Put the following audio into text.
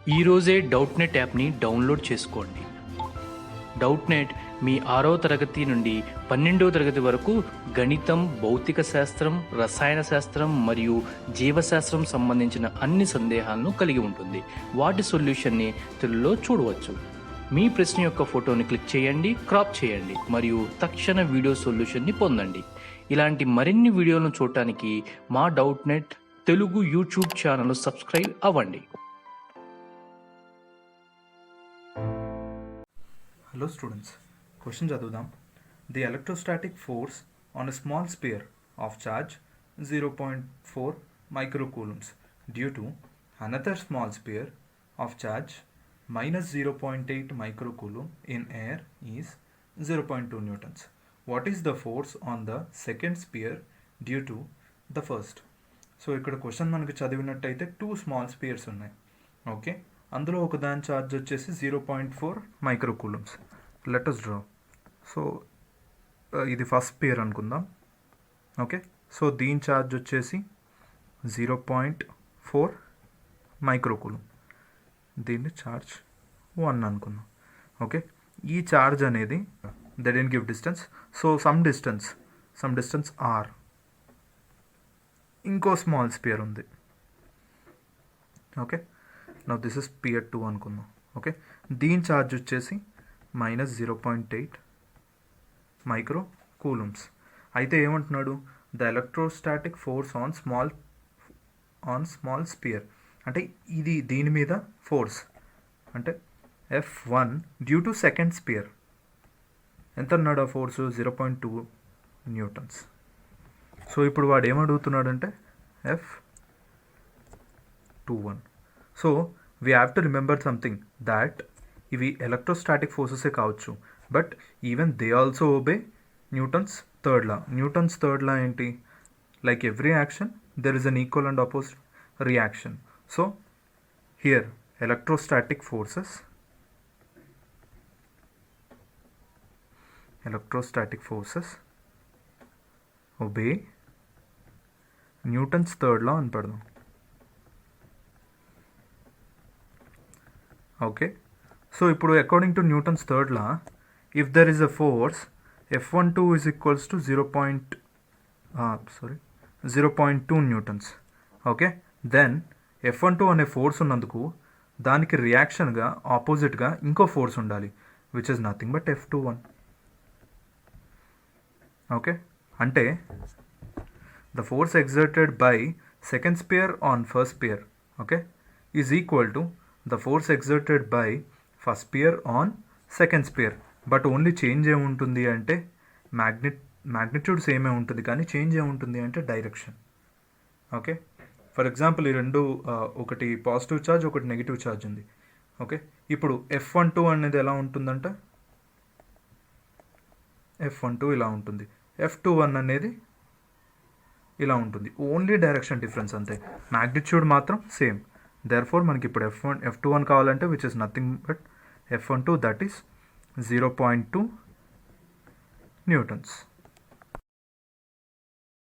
ఈరోజే డౌట్నెట్ యాప్ని డౌన్లోడ్ చేసుకోండి. డౌట్నెట్ మీ 6వ తరగతి నుండి 12వ తరగతి వరకు గణితం, భౌతిక శాస్త్రం, రసాయన శాస్త్రం మరియు జీవశాస్త్రం సంబంధించిన అన్ని సందేహాలను కలిగి ఉంటుంది. వాటి సొల్యూషన్ని తెలుగులో చూడవచ్చు. మీ ప్రశ్న యొక్క ఫోటోని క్లిక్ చేయండి, క్రాప్ చేయండి మరియు తక్షణ వీడియో సొల్యూషన్ని పొందండి. ఇలాంటి మరిన్ని వీడియోలను చూడటానికి మా Doubtnut Telugu YouTube channel subscribe అవ్వండి. Hello students, question చదువుదాం. The electrostatic force on a small sphere of charge 0.4 microcoulombs due to another small sphere of charge minus 0.8 microcoulomb in air is 0.2 newtons. What is the force on the second sphere due to the first? So ఇక్కడ question మనకి చదివినట్టయితే 2 small spheres ఉన్నాయి. Okay, అందులో ఒక దాని charge వచ్చేసి 0.4 microcoulombs. Let us draw. So ఇది first sphere అనుకుందాం. ఓకే, సో దీని ఛార్జ్ వచ్చేసి 0.4 మైక్రోకూలమ్, దీన్ని ఛార్జ్ 1 అనుకుందాం. ఓకే, ఈ ఛార్జ్ అనేది దే డెంట్ give distance, so some distance r ఇంకో స్మాల్ స్పియర్ ఉంది. Okay, now this is sphere 2 అనుకుందాం. ఓకే, దీని ఛార్జ్ వచ్చేసి మైనస్ 0.8 మైక్రో కూలమ్స్. అయితే ఏమంటున్నాడు, the electrostatic force on small sphere, అంటే ఇది దీని మీద ఫోర్స్ అంటే F1 due to second spear. ఎంత అన్నాడు ఆ ఫోర్సు? 0.2 న్యూటన్స్. సో ఇప్పుడు వాడు ఏమడుగుతున్నాడంటే F21. So we have to remember something that ఇవి ఎలక్ట్రోస్టాటిక్ ఫోర్సెసే కావచ్చు, but even they also obey Newton's third law. Newton's third law ఏంటి? Like every action there is an equal and opposite reaction. So here electrostatic forces obey Newton's third law అని పెడదాం. Okay, so ఇప్పుడు according to Newton's third law, if there is a force F12 is equals to 0.2 newtons. Okay, then F12 అనే force ఉన్నందుకు దానికి రియాక్షన్గా ఆపోజిట్గా ఇంకో force ఉండాలి, which is nothing but F21. Okay, అంటే the force exerted by second sphere on first sphere, okay, is equal to the force exerted by first sphere on second sphere. But only change ఏముంటుంది అంటే magnitude సేమే ఉంటుంది, కానీ change ఏముంటుంది అంటే direction. Okay, for example ఈ రెండు ఒకటి పాజిటివ్ ఛార్జ్, ఒకటి నెగిటివ్ ఛార్జ్ ఉంది. ఓకే, ఇప్పుడు F12 అనేది ఎలా ఉంటుందంటే F12 ఇలా ఉంటుంది, F21 అనేది ఇలా ఉంటుంది. ఓన్లీ డైరెక్షన్ డిఫరెన్స్ అంతే, మ్యాగ్నిట్యూడ్ మాత్రం సేమ్. దేర్ఫోర్ మనకి ఇప్పుడు F21 కావాలంటే which is nothing but F12, that is 0.2 Newton's.